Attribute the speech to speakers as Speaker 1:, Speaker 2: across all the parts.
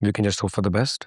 Speaker 1: You can just hope for the best.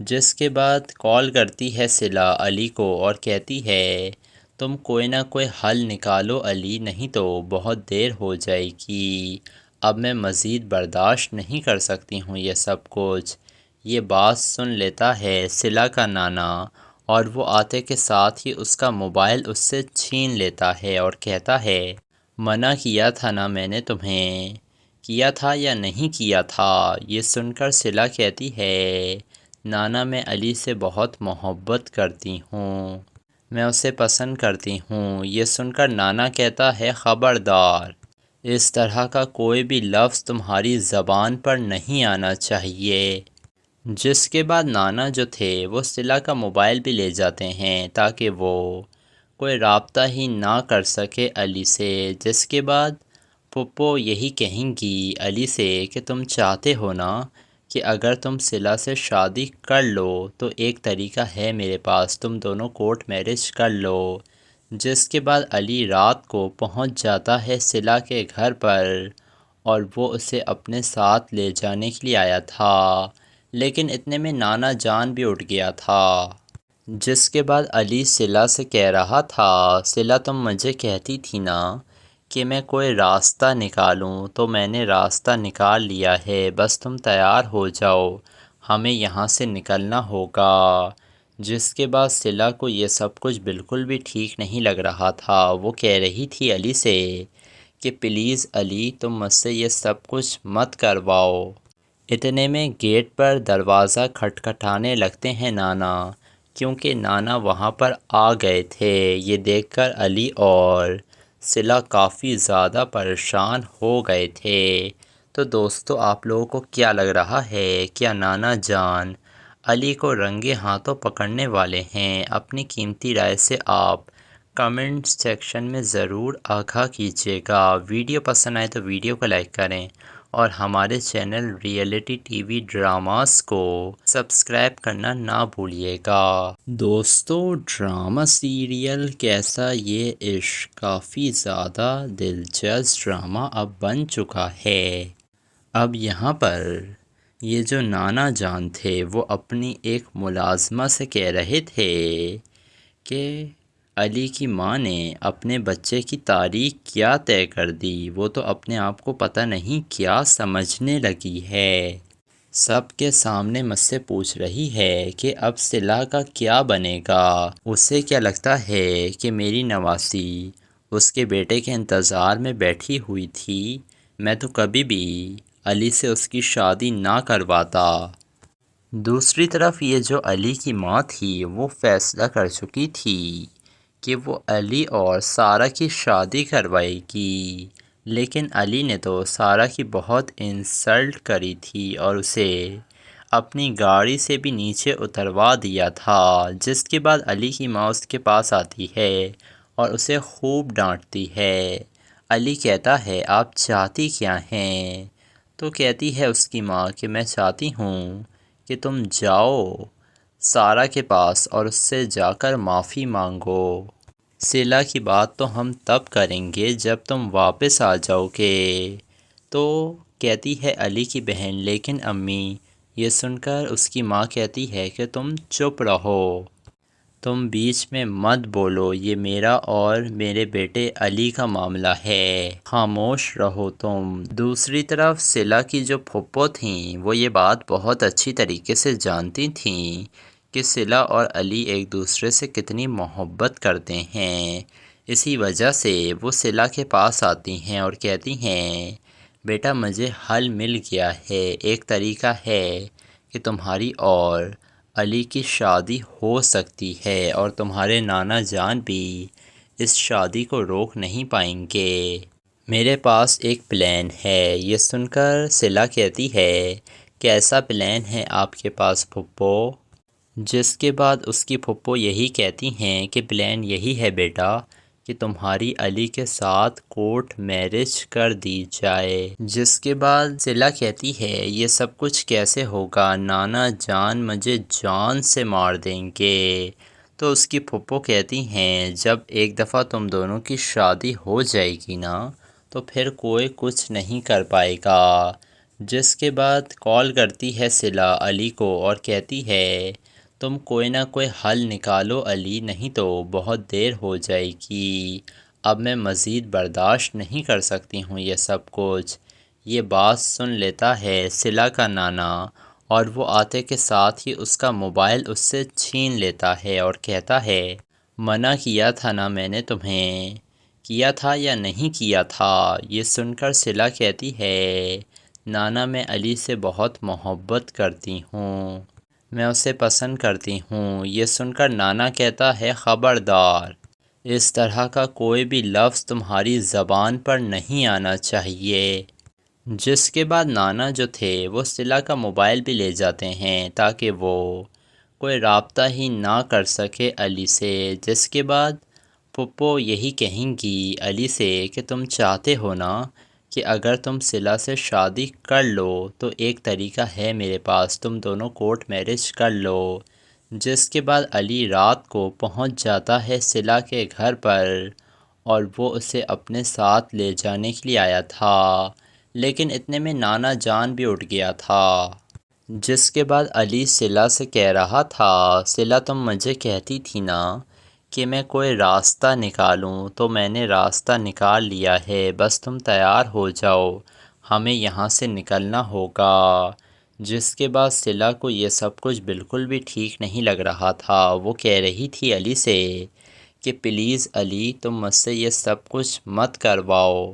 Speaker 2: جس کے بعد کال کرتی ہے صلہ علی کو اور کہتی ہے تم کوئی نہ کوئی حل نکالو علی، نہیں تو بہت دیر ہو جائے گی، اب میں مزید برداشت نہیں کر سکتی ہوں یہ سب کچھ۔ یہ بات سن لیتا ہے صلہ کا نانا اور وہ آتے کے ساتھ ہی اس کا موبائل اس سے چھین لیتا ہے اور کہتا ہے منع کیا تھا نا میں نے تمہیں، کیا تھا یا نہیں کیا تھا؟ یہ سن کر صلہ کہتی ہے نانا میں علی سے بہت محبت کرتی ہوں، میں اسے پسند کرتی ہوں۔ یہ سن کر نانا کہتا ہے خبردار، اس طرح کا کوئی بھی لفظ تمہاری زبان پر نہیں آنا چاہیے۔ جس کے بعد نانا جو تھے وہ صلہ کا موبائل بھی لے جاتے ہیں تاکہ وہ کوئی رابطہ ہی نہ کر سکے علی سے۔ جس کے بعد پھپھو یہی کہیں گی علی سے کہ تم چاہتے ہو نا کہ اگر تم صلہ سے شادی کر لو تو ایک طریقہ ہے میرے پاس، تم دونوں کورٹ میرج کر لو۔ جس کے بعد علی رات کو پہنچ جاتا ہے صلہ کے گھر پر اور وہ اسے اپنے ساتھ لے جانے کے لیے آیا تھا، لیکن اتنے میں نانا جان بھی اٹھ گیا تھا۔ جس کے بعد علی صلہ سے کہہ رہا تھا صلہ تم مجھے کہتی تھی نا کہ میں کوئی راستہ نکالوں، تو میں نے راستہ نکال لیا ہے، بس تم تیار ہو جاؤ، ہمیں یہاں سے نکلنا ہوگا۔ جس کے بعد صلہ کو یہ سب کچھ بالکل بھی ٹھیک نہیں لگ رہا تھا، وہ کہہ رہی تھی علی سے کہ پلیز علی تم مجھ سے یہ سب کچھ مت کرواؤ۔ اتنے میں گیٹ پر دروازہ کھٹکھٹانے لگتے ہیں نانا، کیونکہ نانا وہاں پر آ گئے تھے۔ یہ دیکھ کر علی اور صلہ کافی زیادہ پریشان ہو گئے تھے۔ تو دوستو آپ لوگوں کو کیا لگ رہا ہے، کیا نانا جان علی کو رنگے ہاتھوں پکڑنے والے ہیں؟ اپنی قیمتی رائے سے آپ کمنٹ سیکشن میں ضرور آگاہ کیجیے گا۔ ویڈیو پسند آئے تو ویڈیو کو لائک کریں اور ہمارے channel reality T V dramas کو سبسکرائب کرنا نہ بھولیے گا۔ دوستو ڈرامہ سیریل کیسا یہ عشق کافی زیادہ دلچسپ ڈرامہ اب بن چکا ہے۔ اب یہاں پر یہ جو نانا جان تھے وہ اپنی ایک ملازمہ سے کہہ رہے تھے کہ علی کی ماں نے اپنے بچے کی تاریخ کیا طے کر دی، وہ تو اپنے آپ کو پتہ نہیں کیا سمجھنے لگی ہے، سب کے سامنے مجھ سے پوچھ رہی ہے کہ اب صلہ کا کیا بنے گا، اسے کیا لگتا ہے کہ میری نواسی اس کے بیٹے کے انتظار میں بیٹھی ہوئی تھی، میں تو کبھی بھی علی سے اس کی شادی نہ کرواتا۔ دوسری طرف یہ جو علی کی ماں تھی وہ فیصلہ کر چکی تھی کہ وہ علی اور سارہ کی شادی کروائے گی، لیکن علی نے تو سارہ کی بہت انسلٹ کری تھی اور اسے اپنی گاڑی سے بھی نیچے اتروا دیا تھا۔ جس کے بعد علی کی ماں اس کے پاس آتی ہے اور اسے خوب ڈانٹتی ہے۔ علی کہتا ہے آپ چاہتی کیا ہیں؟ تو کہتی ہے اس کی ماں کہ میں چاہتی ہوں کہ تم جاؤ سارہ کے پاس اور اس سے جا کر معافی مانگو، صلہ کی بات تو ہم تب کریں گے جب تم واپس آ جاؤ گے۔ تو کہتی ہے علی کی بہن لیکن امی، یہ سن کر اس کی ماں کہتی ہے کہ تم چپ رہو، تم بیچ میں مت بولو، یہ میرا اور میرے بیٹے علی کا معاملہ ہے، خاموش رہو تم۔ دوسری طرف صلہ کی جو پھپھو تھیں وہ یہ بات بہت اچھی طریقے سے جانتی تھیں کہ صلہ اور علی ایک دوسرے سے کتنی محبت کرتے ہیں، اسی وجہ سے وہ صلہ کے پاس آتی ہیں اور کہتی ہیں بیٹا مجھے حل مل گیا ہے، ایک طریقہ ہے کہ تمہاری اور علی کی شادی ہو سکتی ہے اور تمہارے نانا جان بھی اس شادی کو روک نہیں پائیں گے، میرے پاس ایک پلان ہے۔ یہ سن کر صلہ کہتی ہے کہ ایسا پلان ہے آپ کے پاس پھپھو؟ جس کے بعد اس کی پھپھو یہی کہتی ہیں کہ پلان یہی ہے بیٹا کہ تمہاری علی کے ساتھ کورٹ میرج کر دی جائے۔ جس کے بعد صلہ کہتی ہے یہ سب کچھ کیسے ہوگا، نانا جان مجھے جان سے مار دیں گے۔ تو اس کی پھپھو کہتی ہیں جب ایک دفعہ تم دونوں کی شادی ہو جائے گی نا تو پھر کوئی کچھ نہیں کر پائے گا، جس کے بعد کال کرتی ہے صلہ علی کو اور کہتی ہے تم کوئی نہ کوئی حل نکالو علی، نہیں تو بہت دیر ہو جائے گی، اب میں مزید برداشت نہیں کر سکتی ہوں یہ سب کچھ۔ یہ بات سن لیتا ہے صلہ کا نانا اور وہ آتے کے ساتھ ہی اس کا موبائل اس سے چھین لیتا ہے اور کہتا ہے منع کیا تھا نا میں نے تمہیں، کیا تھا یا نہیں کیا تھا؟ یہ سن کر صلہ کہتی ہے نانا میں علی سے بہت محبت کرتی ہوں، میں اسے پسند کرتی ہوں۔ یہ سن کر نانا کہتا ہے خبردار، اس طرح کا کوئی بھی لفظ تمہاری زبان پر نہیں آنا چاہیے۔ جس کے بعد نانا جو تھے وہ صلہ کا موبائل بھی لے جاتے ہیں تاکہ وہ کوئی رابطہ ہی نہ کر سکے علی سے۔ جس کے بعد پھپھو یہی کہیں گی علی سے کہ تم چاہتے ہو نا کہ اگر تم صلہ سے شادی کر لو تو ایک طریقہ ہے میرے پاس، تم دونوں کورٹ میرج کر لو۔ جس کے بعد علی رات کو پہنچ جاتا ہے صلہ کے گھر پر اور وہ اسے اپنے ساتھ لے جانے کے لیے آیا تھا، لیکن اتنے میں نانا جان بھی اٹھ گیا تھا۔ جس کے بعد علی صلہ سے کہہ رہا تھا صلہ تم مجھے کہتی تھی نا کہ میں کوئی راستہ نکالوں، تو میں نے راستہ نکال لیا ہے، بس تم تیار ہو جاؤ، ہمیں یہاں سے نکلنا ہوگا۔ جس کے بعد صلہ کو یہ سب کچھ بالکل بھی ٹھیک نہیں لگ رہا تھا، وہ کہہ رہی تھی علی سے کہ پلیز علی تم مجھ سے یہ سب کچھ مت کرواؤ۔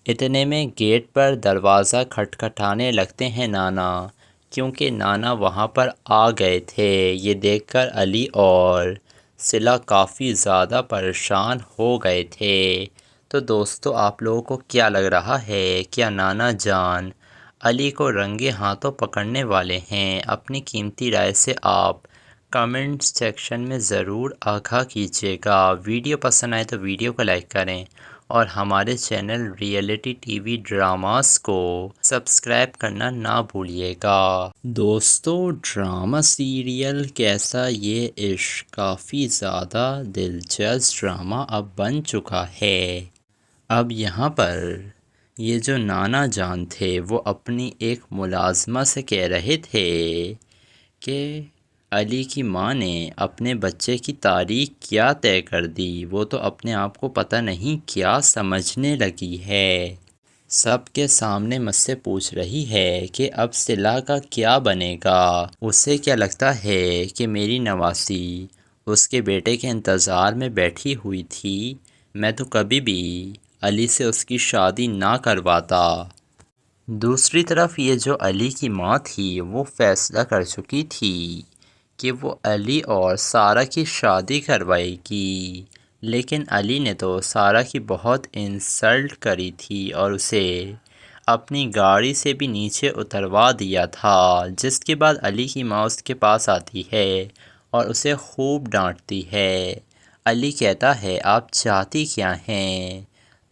Speaker 2: اتنے میں گیٹ پر دروازہ کھٹکھٹانے لگتے ہیں نانا، کیونکہ نانا وہاں پر آ گئے تھے۔ یہ دیکھ کر علی اور صلہ کافی زیادہ پریشان ہو گئے تھے۔ تو دوستو آپ لوگوں کو کیا لگ رہا ہے، کیا نانا جان علی کو رنگے ہاتھوں پکڑنے والے ہیں؟ اپنی قیمتی رائے سے آپ کمنٹ سیکشن میں ضرور آگاہ کیجیے گا۔ ویڈیو پسند آئے تو ویڈیو کو لائک کریں اور ہمارے channel reality T V dramas کو سبسکرائب کرنا نہ بھولیے گا۔ دوستو ڈرامہ سیریل کیسا یہ عشق کافی زیادہ دلچسپ ڈرامہ اب بن چکا ہے۔ اب یہاں پر یہ جو نانا جان تھے وہ اپنی ایک ملازمہ سے کہہ رہے تھے کہ علی کی ماں نے اپنے بچے کی تاریخ کیا طے کر دی، وہ تو اپنے آپ کو پتہ نہیں کیا سمجھنے لگی ہے، سب کے سامنے مجھ سے پوچھ رہی ہے کہ اب صلہ کا کیا بنے گا، اسے کیا لگتا ہے کہ میری نواسی اس کے بیٹے کے انتظار میں بیٹھی ہوئی تھی، میں تو کبھی بھی علی سے اس کی شادی نہ کرواتا۔ دوسری طرف یہ جو علی کی ماں تھی وہ فیصلہ کر چکی تھی کہ وہ علی اور سارہ کی شادی کروائے گی، لیکن علی نے تو سارہ کی بہت انسلٹ کری تھی اور اسے اپنی گاڑی سے بھی نیچے اتروا دیا تھا۔ جس کے بعد علی کی ماں اس کے پاس آتی ہے اور اسے خوب ڈانٹتی ہے۔ علی کہتا ہے آپ چاہتی کیا ہیں؟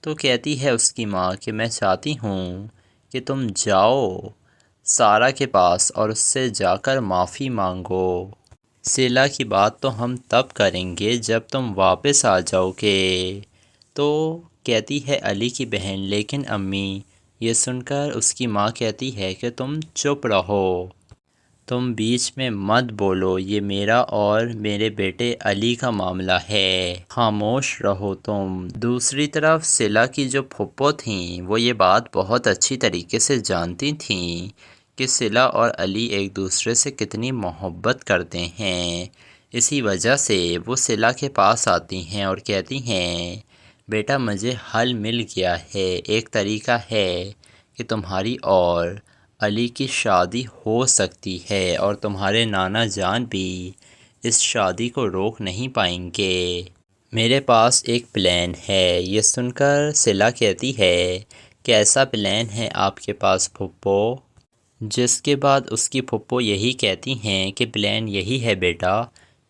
Speaker 2: تو کہتی ہے اس کی ماں کہ میں چاہتی ہوں کہ تم جاؤ سارہ کے پاس اور اس سے جا کر معافی مانگو، صلہ کی بات تو ہم تب کریں گے جب تم واپس آ جاؤ گے۔ تو کہتی ہے علی کی بہن لیکن امی، یہ سن کر اس کی ماں کہتی ہے کہ تم چپ رہو، تم بیچ میں مت بولو، یہ میرا اور میرے بیٹے علی کا معاملہ ہے، خاموش رہو تم۔ دوسری طرف صلہ کی جو پھپھو تھیں وہ یہ بات بہت اچھی طریقے سے جانتی تھیں کہ صلہ اور علی ایک دوسرے سے کتنی محبت کرتے ہیں، اسی وجہ سے وہ صلہ کے پاس آتی ہیں اور کہتی ہیں بیٹا مجھے حل مل گیا ہے، ایک طریقہ ہے کہ تمہاری اور علی کی شادی ہو سکتی ہے اور تمہارے نانا جان بھی اس شادی کو روک نہیں پائیں گے، میرے پاس ایک پلان ہے۔ یہ سن کر صلہ کہتی ہے کیسا پلان ہے آپ کے پاس پھپھو؟ جس کے بعد اس کی پھپھو یہی کہتی ہیں کہ پلان یہی ہے بیٹا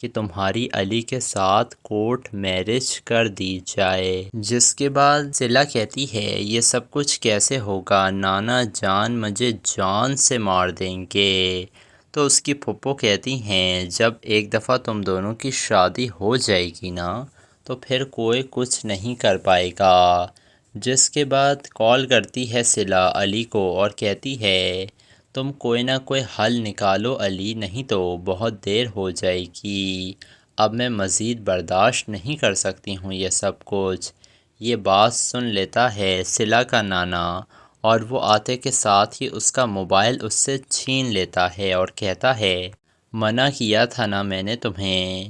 Speaker 2: کہ تمہاری علی کے ساتھ کورٹ میرج کر دی جائے۔ جس کے بعد صلہ کہتی ہے یہ سب کچھ کیسے ہوگا، نانا جان مجھے جان سے مار دیں گے۔ تو اس کی پھپھو کہتی ہیں جب ایک دفعہ تم دونوں کی شادی ہو جائے گی نا تو پھر کوئی کچھ نہیں کر پائے گا، جس کے بعد کال کرتی ہے صلہ علی کو اور کہتی ہے تم کوئی نہ کوئی حل نکالو علی، نہیں تو بہت دیر ہو جائے گی، اب میں مزید برداشت نہیں کر سکتی ہوں یہ سب کچھ۔ یہ بات سن لیتا ہے صلہ کا نانا اور وہ آتے کے ساتھ ہی اس کا موبائل اس سے چھین لیتا ہے اور کہتا ہے منع کیا تھا نا میں نے تمہیں،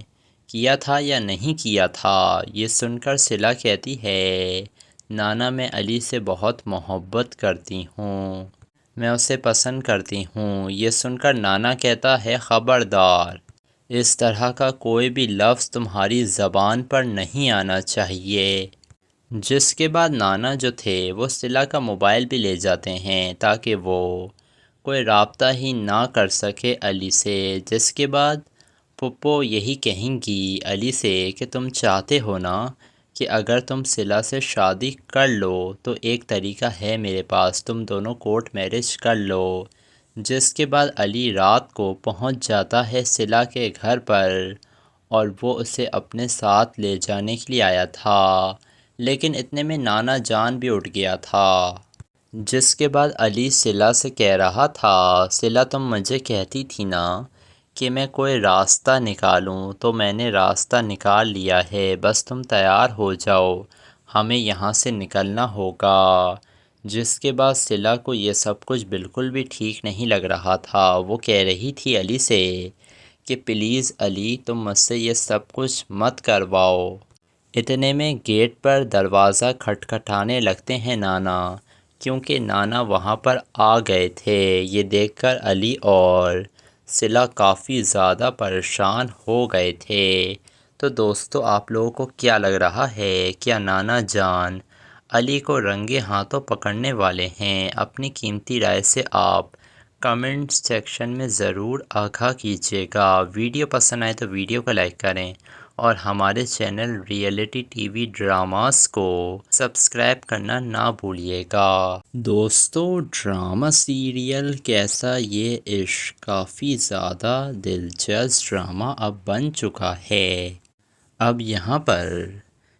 Speaker 2: کیا تھا یا نہیں کیا تھا؟ یہ سن کر صلہ کہتی ہے نانا میں علی سے بہت محبت کرتی ہوں، میں اسے پسند کرتی ہوں۔ یہ سن کر نانا کہتا ہے خبردار، اس طرح کا کوئی بھی لفظ تمہاری زبان پر نہیں آنا چاہیے۔ جس کے بعد نانا جو تھے وہ صلہ کا موبائل بھی لے جاتے ہیں تاکہ وہ کوئی رابطہ ہی نہ کر سکے علی سے۔ جس کے بعد پھپھو یہی کہیں گی علی سے کہ تم چاہتے ہو نا کہ اگر تم صلہ سے شادی کر لو تو ایک طریقہ ہے میرے پاس، تم دونوں کورٹ میرج کر لو۔ جس کے بعد علی رات کو پہنچ جاتا ہے صلہ کے گھر پر اور وہ اسے اپنے ساتھ لے جانے کے لیے آیا تھا، لیکن اتنے میں نانا جان بھی اٹھ گیا تھا۔ جس کے بعد علی صلہ سے کہہ رہا تھا صلہ تم مجھے کہتی تھی نا کہ میں کوئی راستہ نکالوں، تو میں نے راستہ نکال لیا ہے، بس تم تیار ہو جاؤ، ہمیں یہاں سے نکلنا ہوگا۔ جس کے بعد صلہ کو یہ سب کچھ بالکل بھی ٹھیک نہیں لگ رہا تھا، وہ کہہ رہی تھی علی سے کہ پلیز علی تم مجھ سے یہ سب کچھ مت کرواؤ۔ اتنے میں گیٹ پر دروازہ کھٹکھٹانے لگتے ہیں نانا، کیونکہ نانا وہاں پر آ گئے تھے۔ یہ دیکھ کر علی اور صلہ کافی زیادہ پریشان ہو گئے تھے۔ تو دوستو آپ لوگوں کو کیا لگ رہا ہے، کیا نانا جان علی کو رنگے ہاتھوں پکڑنے والے ہیں؟ اپنی قیمتی رائے سے آپ کمنٹ سیکشن میں ضرور آگاہ کیجیے گا۔ ویڈیو پسند آئے تو ویڈیو کو لائک کریں اور ہمارے channel reality T V dramas کو سبسکرائب کرنا نہ بھولیے گا۔ دوستو ڈرامہ سیریل کیسا یہ عشق کافی زیادہ دلچسپ ڈرامہ اب بن چکا ہے۔ اب یہاں پر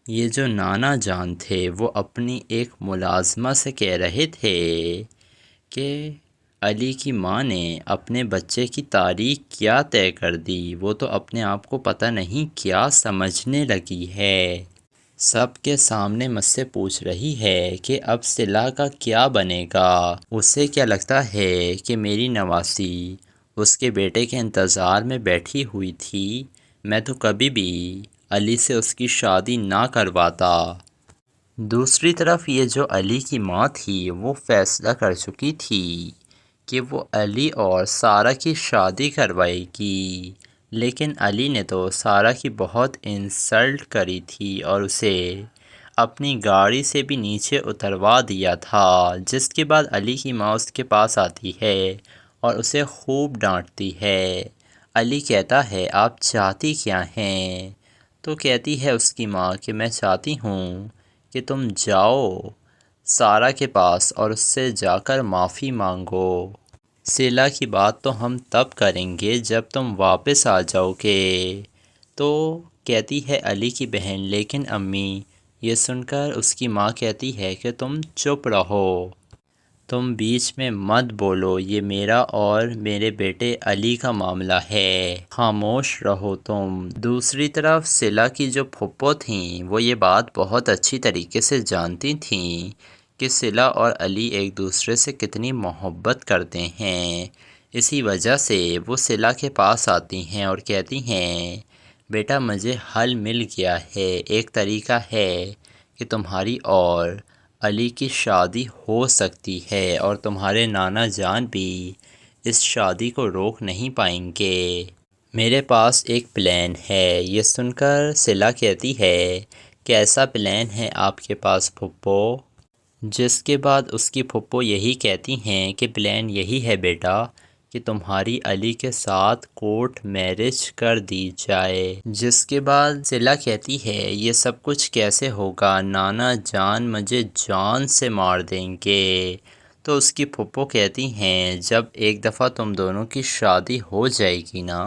Speaker 2: یہ جو نانا جان تھے وہ اپنی ایک ملازمہ سے کہہ رہے تھے کہ علی کی ماں نے اپنے بچے کی تاریخ کیا طے کر دی، وہ تو اپنے آپ کو پتہ نہیں کیا سمجھنے لگی ہے، سب کے سامنے مجھ سے پوچھ رہی ہے کہ اب صلہ کا کیا بنے گا، اسے کیا لگتا ہے کہ میری نواسی اس کے بیٹے کے انتظار میں بیٹھی ہوئی تھی، میں تو کبھی بھی علی سے اس کی شادی نہ کرواتا۔ دوسری طرف یہ جو علی کی ماں تھی وہ فیصلہ کر چکی تھی کہ وہ علی اور سارہ کی شادی کروائے گی، لیکن علی نے تو سارہ کی بہت انسلٹ کری تھی اور اسے اپنی گاڑی سے بھی نیچے اتروا دیا تھا۔ جس کے بعد علی کی ماں اس کے پاس آتی ہے اور اسے خوب ڈانٹتی ہے۔ علی کہتا ہے آپ چاہتی کیا ہیں؟ تو کہتی ہے اس کی ماں کہ میں چاہتی ہوں کہ تم جاؤ سارہ کے پاس اور اس سے جا کر معافی مانگو، صلہ کی بات تو ہم تب کریں گے جب تم واپس آ جاؤ گے۔ تو کہتی ہے علی کی بہن لیکن امی، یہ سن کر اس کی ماں کہتی ہے کہ تم چپ رہو، تم بیچ میں مت بولو، یہ میرا اور میرے بیٹے علی کا معاملہ ہے، خاموش رہو تم۔ دوسری طرف صلہ کی جو پھپھو تھیں وہ یہ بات بہت اچھی طریقے سے جانتی تھیں کہ صلہ اور علی ایک دوسرے سے کتنی محبت کرتے ہیں، اسی وجہ سے وہ صلہ کے پاس آتی ہیں اور کہتی ہیں بیٹا مجھے حل مل گیا ہے، ایک طریقہ ہے کہ تمہاری اور علی کی شادی ہو سکتی ہے اور تمہارے نانا جان بھی اس شادی کو روک نہیں پائیں گے، میرے پاس ایک پلان ہے۔ یہ سن کر صلہ کہتی ہے کیسا پلان ہے آپ کے پاس پھپھو؟ جس کے بعد اس کی پھپھو یہی کہتی ہیں کہ پلان یہی ہے بیٹا کہ تمہاری علی کے ساتھ کورٹ میرج کر دی جائے۔ جس کے بعد صلہ کہتی ہے یہ سب کچھ کیسے ہوگا، نانا جان مجھے جان سے مار دیں گے۔ تو اس کی پھپھو کہتی ہیں جب ایک دفعہ تم دونوں کی شادی ہو جائے گی نا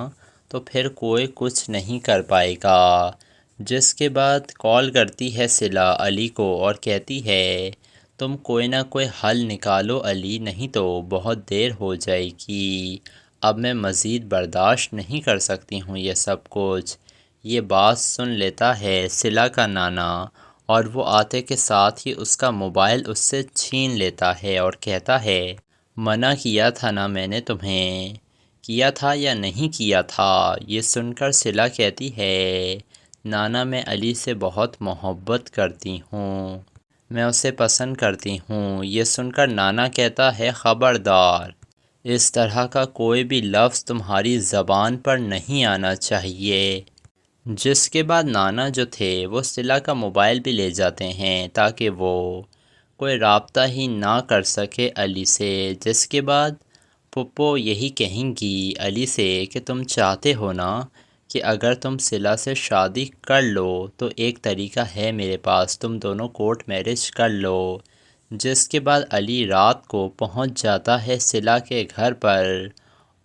Speaker 2: تو پھر کوئی کچھ نہیں کر پائے گا، جس کے بعد کال کرتی ہے صلہ علی کو اور کہتی ہے تم کوئی نہ کوئی حل نکالو علی، نہیں تو بہت دیر ہو جائے گی، اب میں مزید برداشت نہیں کر سکتی ہوں یہ سب کچھ۔ یہ بات سن لیتا ہے صلہ کا نانا اور وہ آتے کے ساتھ ہی اس کا موبائل اس سے چھین لیتا ہے اور کہتا ہے منع کیا تھا نا میں نے تمہیں، کیا تھا یا نہیں کیا تھا؟ یہ سن کر صلہ کہتی ہے نانا میں علی سے بہت محبت کرتی ہوں، میں اسے پسند کرتی ہوں۔ یہ سن کر نانا کہتا ہے خبردار، اس طرح کا کوئی بھی لفظ تمہاری زبان پر نہیں آنا چاہیے۔ جس کے بعد نانا جو تھے وہ صلہ کا موبائل بھی لے جاتے ہیں تاکہ وہ کوئی رابطہ ہی نہ کر سکے علی سے۔ جس کے بعد پھپھو یہی کہیں گی علی سے کہ تم چاہتے ہو نا کہ اگر تم صلہ سے شادی کر لو تو ایک طریقہ ہے میرے پاس، تم دونوں کورٹ میرج کر لو۔ جس کے بعد علی رات کو پہنچ جاتا ہے صلہ کے گھر پر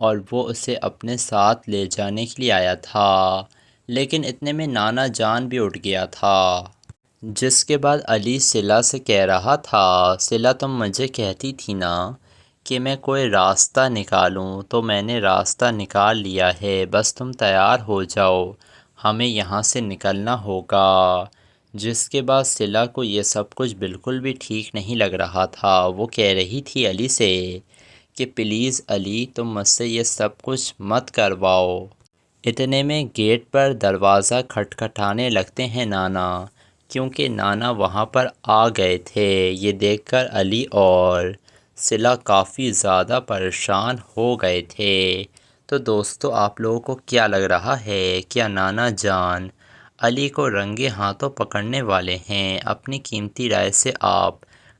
Speaker 2: اور وہ اسے اپنے ساتھ لے جانے کے لیے آیا تھا، لیکن اتنے میں نانا جان بھی اٹھ گیا تھا۔ جس کے بعد علی صلہ سے کہہ رہا تھا صلہ تم مجھے کہتی تھی نا کہ میں کوئی راستہ نکالوں، تو میں نے راستہ نکال لیا ہے، بس تم تیار ہو جاؤ، ہمیں یہاں سے نکلنا ہوگا۔ جس کے بعد صلہ کو یہ سب کچھ بالکل بھی ٹھیک نہیں لگ رہا تھا، وہ کہہ رہی تھی علی سے کہ پلیز علی تم مجھ سے یہ سب کچھ مت کرواؤ۔ اتنے میں گیٹ پر دروازہ کھٹکھٹانے لگتے ہیں نانا، کیونکہ نانا وہاں پر آ گئے تھے۔ یہ دیکھ کر علی اور صلہ کافی زیادہ پریشان ہو گئے تھے۔ تو دوستو آپ لوگوں کو کیا لگ رہا ہے، کیا نانا جان علی کو رنگے ہاتھوں پکڑنے والے ہیں؟ اپنی قیمتی رائے سے آپ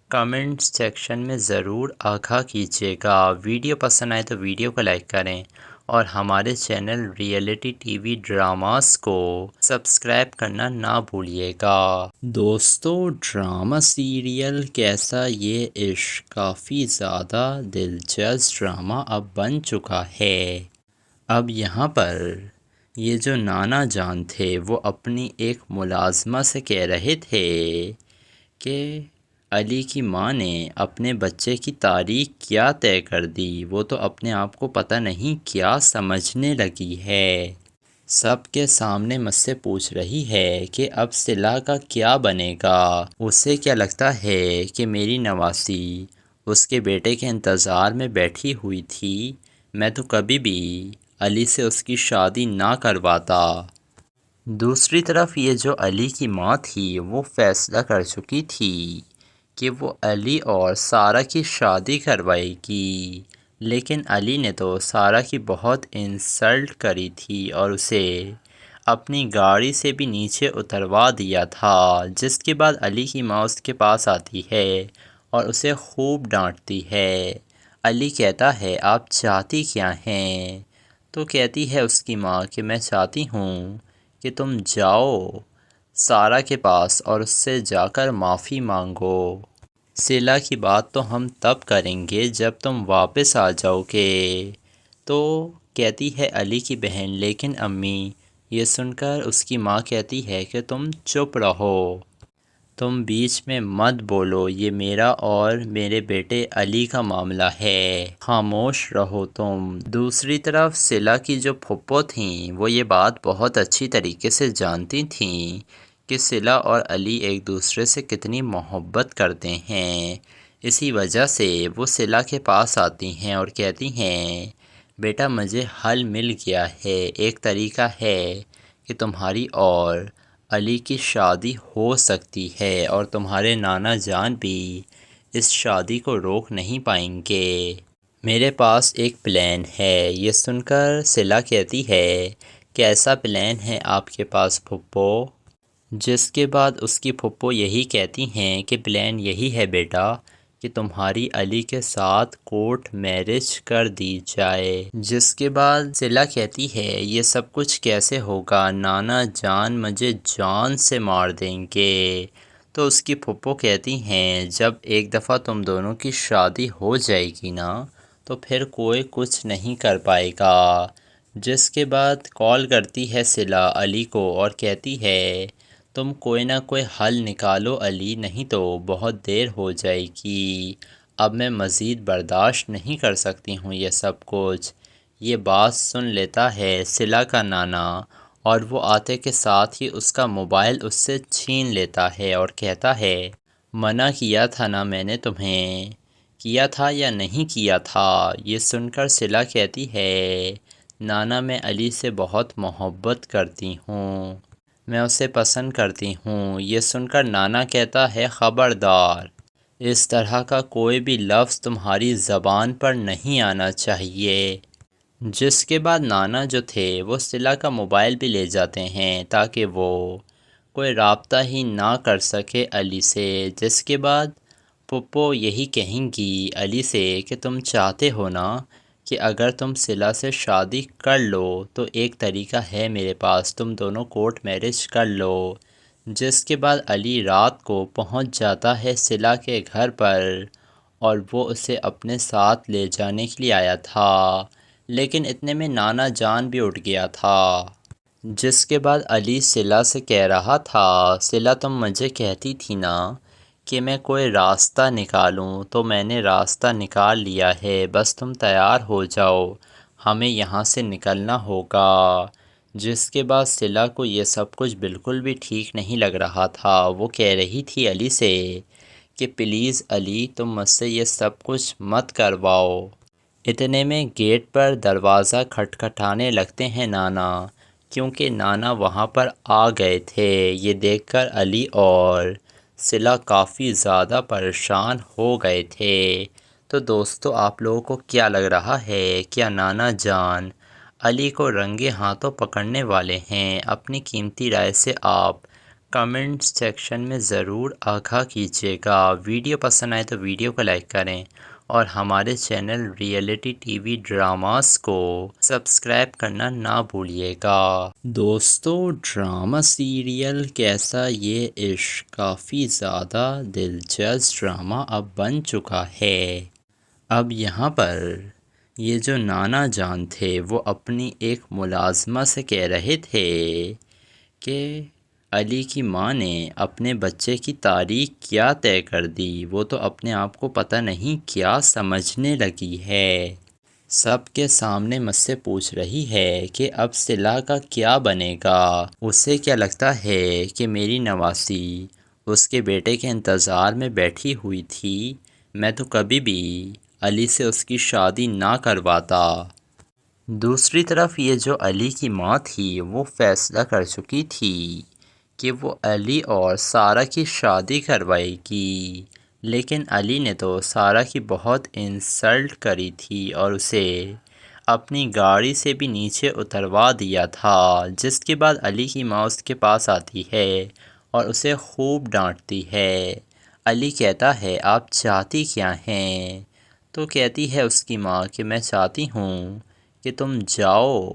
Speaker 2: کمنٹ سیکشن میں ضرور آگاہ کیجیے گا۔ ویڈیو پسند آئے تو ویڈیو کو لائک کریں اور ہمارے channel reality T V dramas کو سبسکرائب کرنا نہ بھولیے گا۔ دوستو ڈرامہ سیریل کیسا یہ عشق کافی زیادہ دلچسپ ڈرامہ اب بن چکا ہے۔ اب یہاں پر یہ جو نانا جان تھے وہ اپنی ایک ملازمہ سے کہہ رہے تھے کہ علی کی ماں نے اپنے بچے کی تاریخ کیا طے کر دی، وہ تو اپنے آپ کو پتہ نہیں کیا سمجھنے لگی ہے، سب کے سامنے مجھ سے پوچھ رہی ہے کہ اب صلہ کا کیا بنے گا، اسے کیا لگتا ہے کہ میری نواسی اس کے بیٹے کے انتظار میں بیٹھی ہوئی تھی، میں تو کبھی بھی علی سے اس کی شادی نہ کرواتا۔ دوسری طرف یہ جو علی کی ماں تھی وہ فیصلہ کر چکی تھی کہ وہ علی اور سارہ کی شادی کروائے گی، لیکن علی نے تو سارہ کی بہت انسلٹ کری تھی اور اسے اپنی گاڑی سے بھی نیچے اتروا دیا تھا۔ جس کے بعد علی کی ماں اس کے پاس آتی ہے اور اسے خوب ڈانٹتی ہے۔ علی کہتا ہے آپ چاہتی کیا ہیں؟ تو کہتی ہے اس کی ماں کہ میں چاہتی ہوں کہ تم جاؤ سارہ کے پاس اور اس سے جا کر معافی مانگو، صلہ کی بات تو ہم تب کریں گے جب تم واپس آ جاؤ گے۔ تو کہتی ہے علی کی بہن لیکن امی، یہ سن کر اس کی ماں کہتی ہے کہ تم چپ رہو، تم بیچ میں مت بولو، یہ میرا اور میرے بیٹے علی کا معاملہ ہے، خاموش رہو تم۔ دوسری طرف صلہ کی جو پھپھو تھیں وہ یہ بات بہت اچھی طریقے سے جانتی تھیں کہ صلہ اور علی ایک دوسرے سے کتنی محبت کرتے ہیں، اسی وجہ سے وہ صلہ کے پاس آتی ہیں اور کہتی ہیں بیٹا مجھے حل مل گیا ہے، ایک طریقہ ہے کہ تمہاری اور علی کی شادی ہو سکتی ہے اور تمہارے نانا جان بھی اس شادی کو روک نہیں پائیں گے، میرے پاس ایک پلان ہے۔ یہ سن کر صلہ کہتی ہے کیسا پلان ہے آپ کے پاس پھپھو؟ جس کے بعد اس کی پھپھو یہی کہتی ہیں کہ پلان یہی ہے بیٹا کہ تمہاری علی کے ساتھ کورٹ میرج کر دی جائے۔ جس کے بعد صلہ کہتی ہے یہ سب کچھ کیسے ہوگا، نانا جان مجھے جان سے مار دیں گے۔ تو اس کی پھپھو کہتی ہیں جب ایک دفعہ تم دونوں کی شادی ہو جائے گی نا تو پھر کوئی کچھ نہیں کر پائے گا، جس کے بعد کال کرتی ہے صلہ علی کو اور کہتی ہے تم کوئی نہ کوئی حل نکالو علی، نہیں تو بہت دیر ہو جائے گی، اب میں مزید برداشت نہیں کر سکتی ہوں یہ سب کچھ۔ یہ بات سن لیتا ہے صلہ کا نانا اور وہ آتے کے ساتھ ہی اس کا موبائل اس سے چھین لیتا ہے اور کہتا ہے منع کیا تھا نا میں نے تمہیں، کیا تھا یا نہیں کیا تھا؟ یہ سن کر صلہ کہتی ہے نانا میں علی سے بہت محبت کرتی ہوں، میں اسے پسند کرتی ہوں۔ یہ سن کر نانا کہتا ہے خبردار، اس طرح کا کوئی بھی لفظ تمہاری زبان پر نہیں آنا چاہیے۔ جس کے بعد نانا جو تھے وہ صلہ کا موبائل بھی لے جاتے ہیں تاکہ وہ کوئی رابطہ ہی نہ کر سکے علی سے۔ جس کے بعد پھپھو یہی کہیں گی علی سے کہ تم چاہتے ہو نا کہ اگر تم صلہ سے شادی کر لو تو ایک طریقہ ہے میرے پاس، تم دونوں کورٹ میرج کر لو۔ جس کے بعد علی رات کو پہنچ جاتا ہے صلہ کے گھر پر اور وہ اسے اپنے ساتھ لے جانے کے لیے آیا تھا، لیکن اتنے میں نانا جان بھی اٹھ گیا تھا۔ جس کے بعد علی صلہ سے کہہ رہا تھا صلہ تم مجھے کہتی تھی نا کہ میں کوئی راستہ نکالوں، تو میں نے راستہ نکال لیا ہے، بس تم تیار ہو جاؤ، ہمیں یہاں سے نکلنا ہوگا۔ جس کے بعد صلہ کو یہ سب کچھ بالکل بھی ٹھیک نہیں لگ رہا تھا، وہ کہہ رہی تھی علی سے کہ پلیز علی تم مجھ سے یہ سب کچھ مت کرواؤ۔ اتنے میں گیٹ پر دروازہ کھٹکھٹانے لگتے ہیں نانا، کیونکہ نانا وہاں پر آ گئے تھے۔ یہ دیکھ کر علی اور صلہ کافی زیادہ پریشان ہو گئے تھے۔ تو دوستو آپ لوگوں کو کیا لگ رہا ہے، کیا نانا جان علی کو رنگے ہاتھوں پکڑنے والے ہیں؟ اپنی قیمتی رائے سے آپ کمنٹ سیکشن میں ضرور آگاہ کیجیے گا۔ ویڈیو پسند آئے تو ویڈیو کو لائک کریں اور ہمارے channel reality T V dramas کو سبسکرائب کرنا نہ بھولیے گا۔ دوستو ڈرامہ سیریل کیسا یہ عشق کافی زیادہ دلچسپ ڈرامہ اب بن چکا ہے۔ اب یہاں پر یہ جو نانا جان تھے وہ اپنی ایک ملازمہ سے کہہ رہے تھے کہ علی کی ماں نے اپنے بچے کی تاریخ کیا طے کر دی، وہ تو اپنے آپ کو پتہ نہیں کیا سمجھنے لگی ہے، سب کے سامنے مجھ سے پوچھ رہی ہے کہ اب صلہ کا کیا بنے گا، اسے کیا لگتا ہے کہ میری نواسی اس کے بیٹے کے انتظار میں بیٹھی ہوئی تھی، میں تو کبھی بھی علی سے اس کی شادی نہ کرواتا۔ دوسری طرف یہ جو علی کی ماں تھی وہ فیصلہ کر چکی تھی کہ وہ علی اور سارہ کی شادی کروائے گی، لیکن علی نے تو سارہ کی بہت انسلٹ کری تھی اور اسے اپنی گاڑی سے بھی نیچے اتروا دیا تھا۔ جس کے بعد علی کی ماں اس کے پاس آتی ہے اور اسے خوب ڈانٹتی ہے۔ علی کہتا ہے آپ چاہتی کیا ہیں؟ تو کہتی ہے اس کی ماں کہ میں چاہتی ہوں کہ تم جاؤ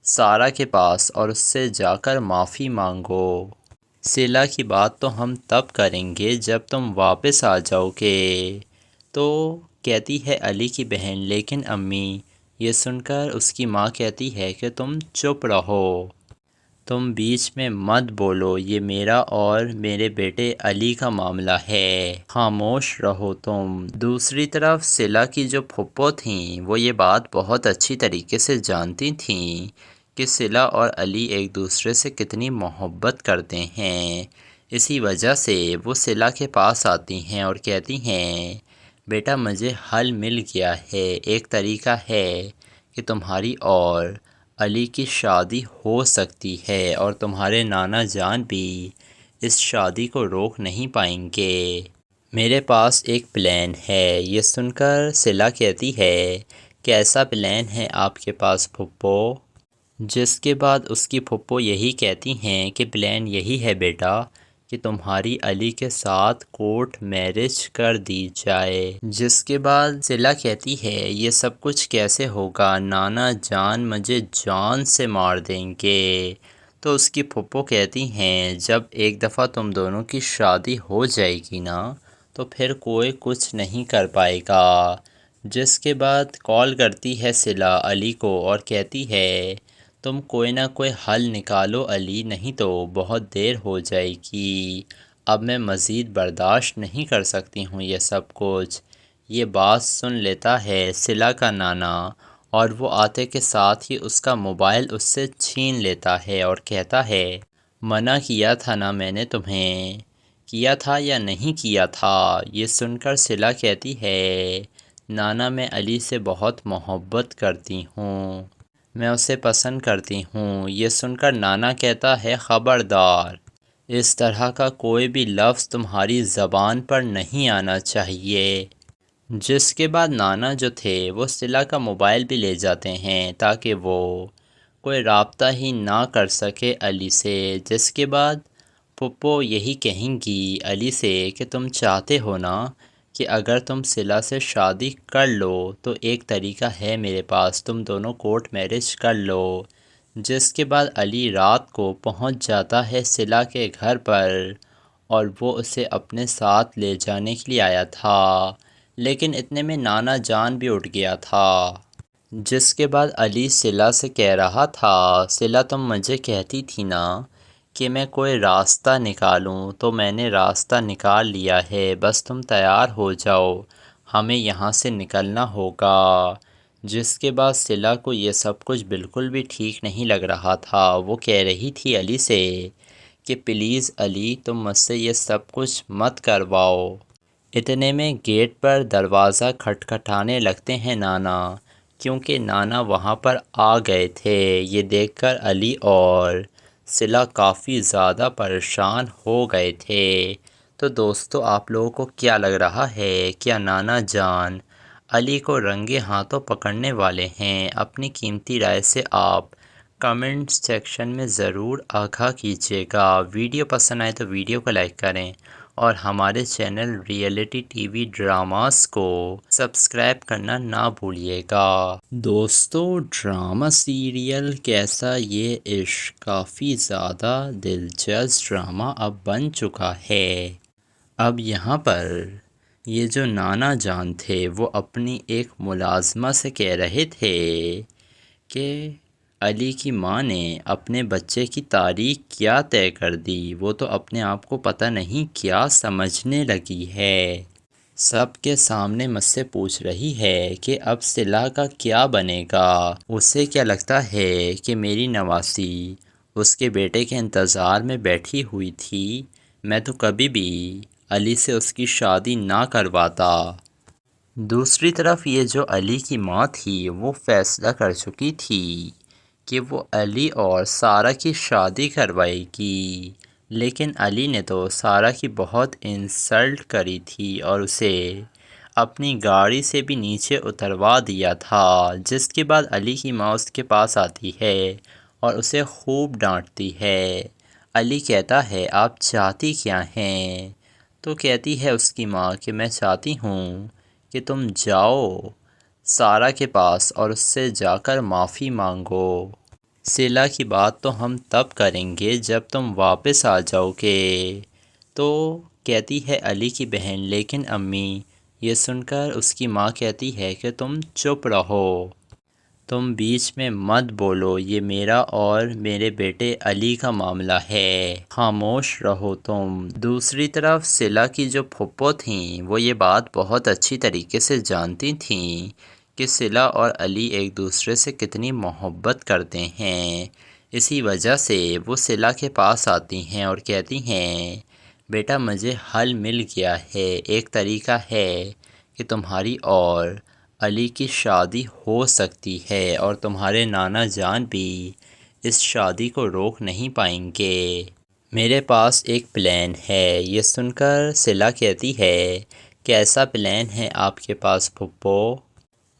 Speaker 2: سارہ کے پاس اور اس سے جا کر معافی مانگو، صلہ کی بات تو ہم تب کریں گے جب تم واپس آ جاؤ گے۔ تو کہتی ہے علی کی بہن لیکن امی، یہ سن کر اس کی ماں کہتی ہے کہ تم چپ رہو، تم بیچ میں مت بولو، یہ میرا اور میرے بیٹے علی کا معاملہ ہے، خاموش رہو تم۔ دوسری طرف صلہ کی جو پھپھو تھیں وہ یہ بات بہت اچھی طریقے سے جانتی تھیں کہ صلہ اور علی ایک دوسرے سے کتنی محبت کرتے ہیں، اسی وجہ سے وہ صلہ کے پاس آتی ہیں اور کہتی ہیں بیٹا مجھے حل مل گیا ہے، ایک طریقہ ہے کہ تمہاری اور علی کی شادی ہو سکتی ہے اور تمہارے نانا جان بھی اس شادی کو روک نہیں پائیں گے، میرے پاس ایک پلان ہے۔ یہ سن کر صلہ کہتی ہے کیسا پلان ہے آپ کے پاس پھپھو؟ جس کے بعد اس کی پھپھو یہی کہتی ہیں کہ پلان یہی ہے بیٹا کہ تمہاری علی کے ساتھ کورٹ میرج کر دی جائے۔ جس کے بعد صلہ کہتی ہے یہ سب کچھ کیسے ہوگا، نانا جان مجھے جان سے مار دیں گے۔ تو اس کی پھپھو کہتی ہیں جب ایک دفعہ تم دونوں کی شادی ہو جائے گی نا تو پھر کوئی کچھ نہیں کر پائے گا، جس کے بعد کال کرتی ہے صلہ علی کو اور کہتی ہے تم کوئی نہ کوئی حل نکالو علی، نہیں تو بہت دیر ہو جائے گی، اب میں مزید برداشت نہیں کر سکتی ہوں یہ سب کچھ۔ یہ بات سن لیتا ہے صلہ کا نانا اور وہ آتے کے ساتھ ہی اس کا موبائل اس سے چھین لیتا ہے اور کہتا ہے منع کیا تھا نا میں نے تمہیں، کیا تھا یا نہیں کیا تھا؟ یہ سن کر صلہ کہتی ہے نانا میں علی سے بہت محبت کرتی ہوں، میں اسے پسند کرتی ہوں۔ یہ سن کر نانا کہتا ہے خبردار، اس طرح کا کوئی بھی لفظ تمہاری زبان پر نہیں آنا چاہیے۔ جس کے بعد نانا جو تھے وہ صلہ کا موبائل بھی لے جاتے ہیں تاکہ وہ کوئی رابطہ ہی نہ کر سکے علی سے۔ جس کے بعد پھپھو یہی کہیں گی علی سے کہ تم چاہتے ہو نا کہ اگر تم صلہ سے شادی کر لو تو ایک طریقہ ہے میرے پاس، تم دونوں کورٹ میرج کر لو۔ جس کے بعد علی رات کو پہنچ جاتا ہے صلہ کے گھر پر اور وہ اسے اپنے ساتھ لے جانے کے لیے آیا تھا، لیکن اتنے میں نانا جان بھی اٹھ گیا تھا۔ جس کے بعد علی صلہ سے کہہ رہا تھا صلہ تم مجھے کہتی تھی نا کہ میں کوئی راستہ نکالوں، تو میں نے راستہ نکال لیا ہے، بس تم تیار ہو جاؤ، ہمیں یہاں سے نکلنا ہوگا۔ جس کے بعد صلہ کو یہ سب کچھ بالکل بھی ٹھیک نہیں لگ رہا تھا، وہ کہہ رہی تھی علی سے کہ پلیز علی تم مجھ سے یہ سب کچھ مت کرواؤ۔ اتنے میں گیٹ پر دروازہ کھٹکھٹانے لگتے ہیں نانا، کیونکہ نانا وہاں پر آ گئے تھے۔ یہ دیکھ کر علی اور صلہ کافی زیادہ پریشان ہو گئے تھے۔ تو دوستو آپ لوگوں کو کیا لگ رہا ہے، کیا نانا جان علی کو رنگے ہاتھوں پکڑنے والے ہیں؟ اپنی قیمتی رائے سے آپ کمنٹ سیکشن میں ضرور آگاہ کیجیے گا۔ ویڈیو پسند آئے تو ویڈیو کو لائک کریں اور ہمارے channel reality T V dramas کو سبسکرائب کرنا نہ بھولیے گا۔ دوستو ڈرامہ سیریل کیسا یہ عشق کافی زیادہ دلچسپ ڈرامہ اب بن چکا ہے۔ اب یہاں پر یہ جو نانا جان تھے وہ اپنی ایک ملازمہ سے کہہ رہے تھے کہ علی کی ماں نے اپنے بچے کی تاریخ کیا طے کر دی، وہ تو اپنے آپ کو پتہ نہیں کیا سمجھنے لگی ہے، سب کے سامنے مجھ سے پوچھ رہی ہے کہ اب صلہ کا کیا بنے گا، اسے کیا لگتا ہے کہ میری نواسی اس کے بیٹے کے انتظار میں بیٹھی ہوئی تھی، میں تو کبھی بھی علی سے اس کی شادی نہ کرواتا۔ دوسری طرف یہ جو علی کی ماں تھی وہ فیصلہ کر چکی تھی کہ وہ علی اور سارہ کی شادی کروائے گی، لیکن علی نے تو سارہ کی بہت انسلٹ کری تھی اور اسے اپنی گاڑی سے بھی نیچے اتروا دیا تھا۔ جس کے بعد علی کی ماں اس کے پاس آتی ہے اور اسے خوب ڈانٹتی ہے۔ علی کہتا ہے آپ چاہتی کیا ہیں؟ تو کہتی ہے اس کی ماں کہ میں چاہتی ہوں کہ تم جاؤ سارہ کے پاس اور اس سے جا کر معافی مانگو، صلہ کی بات تو ہم تب کریں گے جب تم واپس آ جاؤ گے۔ تو کہتی ہے علی کی بہن لیکن امی، یہ سن کر اس کی ماں کہتی ہے کہ تم چپ رہو، تم بیچ میں مت بولو، یہ میرا اور میرے بیٹے علی کا معاملہ ہے، خاموش رہو تم۔ دوسری طرف صلہ کی جو پھپھو تھیں وہ یہ بات بہت اچھی طریقے سے جانتی تھیں کہ صلہ اور علی ایک دوسرے سے کتنی محبت کرتے ہیں، اسی وجہ سے وہ صلہ کے پاس آتی ہیں اور کہتی ہیں بیٹا مجھے حل مل گیا ہے، ایک طریقہ ہے کہ تمہاری اور علی کی شادی ہو سکتی ہے اور تمہارے نانا جان بھی اس شادی کو روک نہیں پائیں گے، میرے پاس ایک پلان ہے۔ یہ سن کر صلہ کہتی ہے کیسا پلان ہے آپ کے پاس پھپھو؟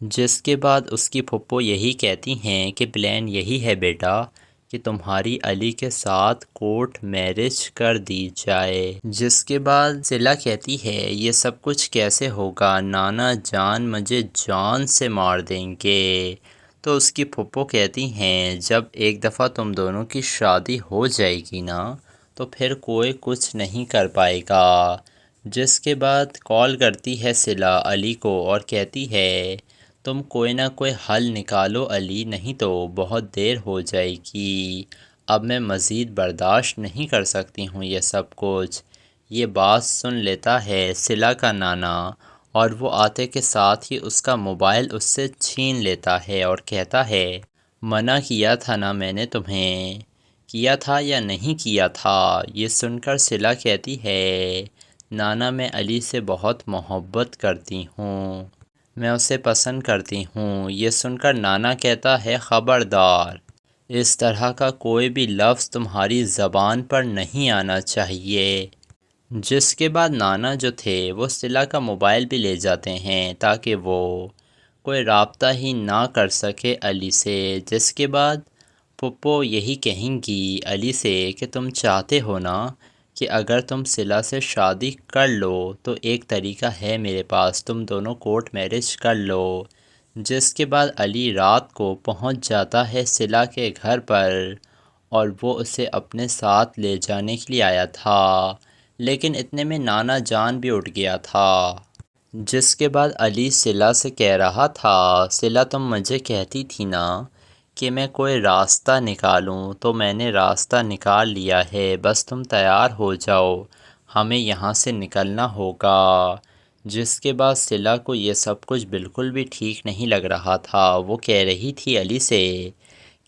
Speaker 2: جس کے بعد اس کی پھپھو یہی کہتی ہیں کہ پلان یہی ہے بیٹا کہ تمہاری علی کے ساتھ کورٹ میرج کر دی جائے۔ جس کے بعد صلہ کہتی ہے یہ سب کچھ کیسے ہوگا، نانا جان مجھے جان سے مار دیں گے۔ تو اس کی پھپھو کہتی ہیں جب ایک دفعہ تم دونوں کی شادی ہو جائے گی نا تو پھر کوئی کچھ نہیں کر پائے گا، جس کے بعد کال کرتی ہے صلہ علی کو اور کہتی ہے تم کوئی نہ کوئی حل نکالو علی، نہیں تو بہت دیر ہو جائے گی، اب میں مزید برداشت نہیں کر سکتی ہوں یہ سب کچھ۔ یہ بات سن لیتا ہے صلہ کا نانا اور وہ آتے کے ساتھ ہی اس کا موبائل اس سے چھین لیتا ہے اور کہتا ہے منع کیا تھا نا میں نے تمہیں، کیا تھا یا نہیں کیا تھا؟ یہ سن کر صلہ کہتی ہے نانا میں علی سے بہت محبت کرتی ہوں، میں اسے پسند کرتی ہوں۔ یہ سن کر نانا کہتا ہے خبردار، اس طرح کا کوئی بھی لفظ تمہاری زبان پر نہیں آنا چاہیے۔ جس کے بعد نانا جو تھے وہ صلہ کا موبائل بھی لے جاتے ہیں تاکہ وہ کوئی رابطہ ہی نہ کر سکے علی سے۔ جس کے بعد پھپھو یہی کہیں گی علی سے کہ تم چاہتے ہو نا کہ اگر تم صلہ سے شادی کر لو تو ایک طریقہ ہے میرے پاس، تم دونوں کورٹ میرج کر لو۔ جس کے بعد علی رات کو پہنچ جاتا ہے صلہ کے گھر پر اور وہ اسے اپنے ساتھ لے جانے کے لیے آیا تھا، لیکن اتنے میں نانا جان بھی اٹھ گیا تھا۔ جس کے بعد علی صلہ سے کہہ رہا تھا صلہ تم مجھے کہتی تھی نا کہ میں کوئی راستہ نکالوں، تو میں نے راستہ نکال لیا ہے، بس تم تیار ہو جاؤ، ہمیں یہاں سے نکلنا ہوگا۔ جس کے بعد صلہ کو یہ سب کچھ بالکل بھی ٹھیک نہیں لگ رہا تھا، وہ کہہ رہی تھی علی سے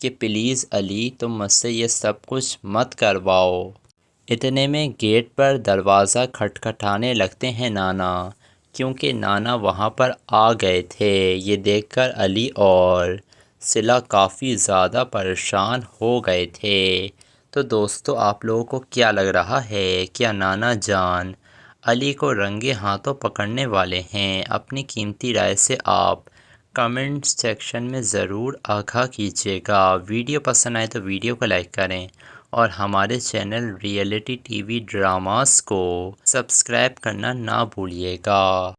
Speaker 2: کہ پلیز علی تم مجھ سے یہ سب کچھ مت کرواؤ۔ اتنے میں گیٹ پر دروازہ کھٹکھٹانے لگتے ہیں نانا، کیونکہ نانا وہاں پر آ گئے تھے۔ یہ دیکھ کر علی اور صلہ کافی زیادہ پریشان ہو گئے تھے۔ تو دوستو آپ لوگوں کو کیا لگ رہا ہے، کیا نانا جان علی کو رنگے ہاتھوں پکڑنے والے ہیں؟ اپنی قیمتی رائے سے آپ کمنٹ سیکشن میں ضرور آگاہ کیجیے گا۔ ویڈیو پسند آئے تو ویڈیو کو لائک کریں اور ہمارے channel reality T V dramas کو سبسکرائب کرنا نہ بھولیے گا۔